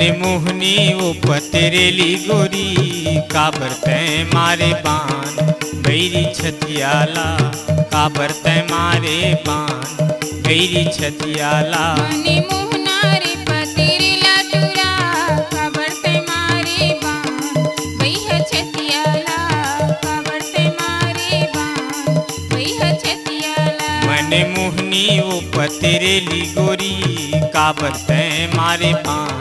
मने मोहनी वो पतेरेली गोरी काबर तय मारे बान गैरी छतियाला काबर तय मारे बान गैरी छतियाला मने मोहना रे पतेरेला टूरा काबर तय मारे बान बैह छतियाला काबर तय मारे बान बैह छतियाला मने मोहनी वो पतेरेली गोरी काबर तय मारे बान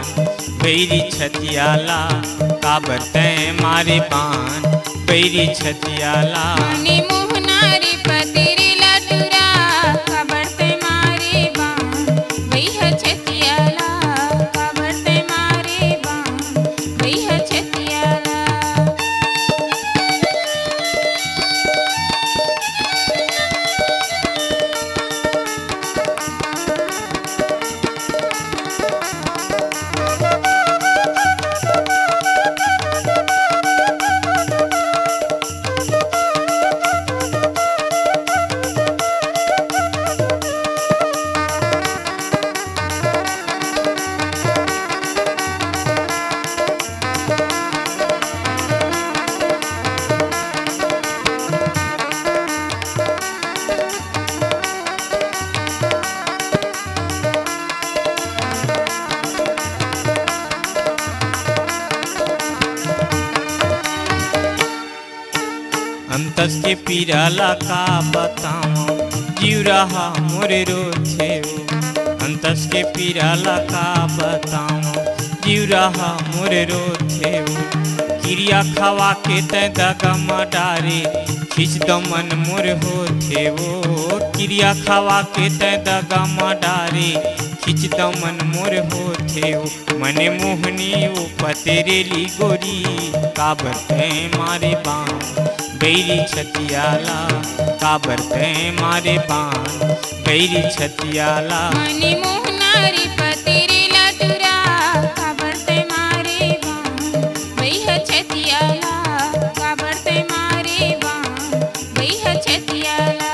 गैरी छतियाला काबर तय मारे बान गैरी छतियाला मने मोहना रे पतेरेला टूरा काबर तय मारे बान बैह छतियाला काबर तय मारे बान बैह छतियाला अंतस के पीराला का बताऊं जीव रहा मोरे रोथे अंतस के पीराला का बताऊं जीव रहा मोरे रोथे क्रिया खवा के तय दगा मडारे खींच दमन मोर होथे वो क्रिया खवा के तय दगा मडारे खींच दमन मोर होथे मने मोहनी वो पतेरेली गोरी काबर तय मारे बान गैरी छतियाला काबर तय मारे बान गैरी छतियाला मने मोहना रे पतेरेला टूरा काबर तय मारे बान बैह छतियाला काबर तय मारे बान बैह छतियाला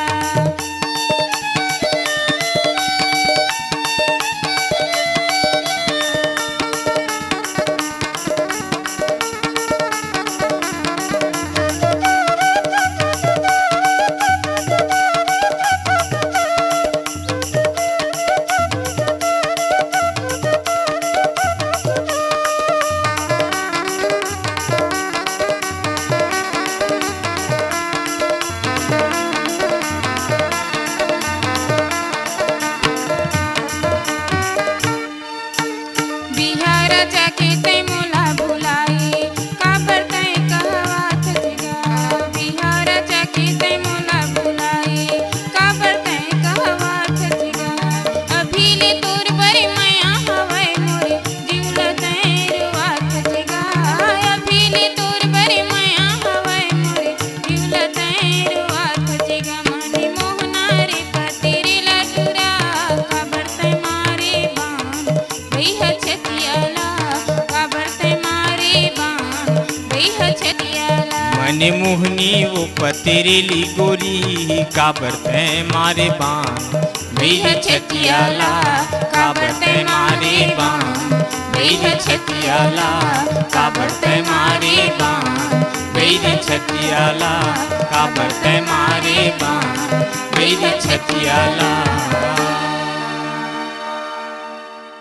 बिहार जाके तय मोला भुलाए काबर तय कहवा थजगा बिहार जाके तय मोला भुलाए काबर तय कहवा थजगा अभी ले तोर बरे माया हवै मोरे जीवल तय रुआ थजगा अभी ले तोर बरे माया हवै मोरे जीवल तय रुआ थजगा मने मोहना रे पतेरेला टूरा काबर तय मारे बान बैह छतियाला काबर तय मारे बान बैह छतियाला मने मोहनी वो पतेरेली गोरी काबर तय मारे बान गैरी छतियाला काबर तय मारे बान गैरी छतियाला काबर तय मारे बान गैरी छतियाला काबर तय मारे बान गैरी छतियाला।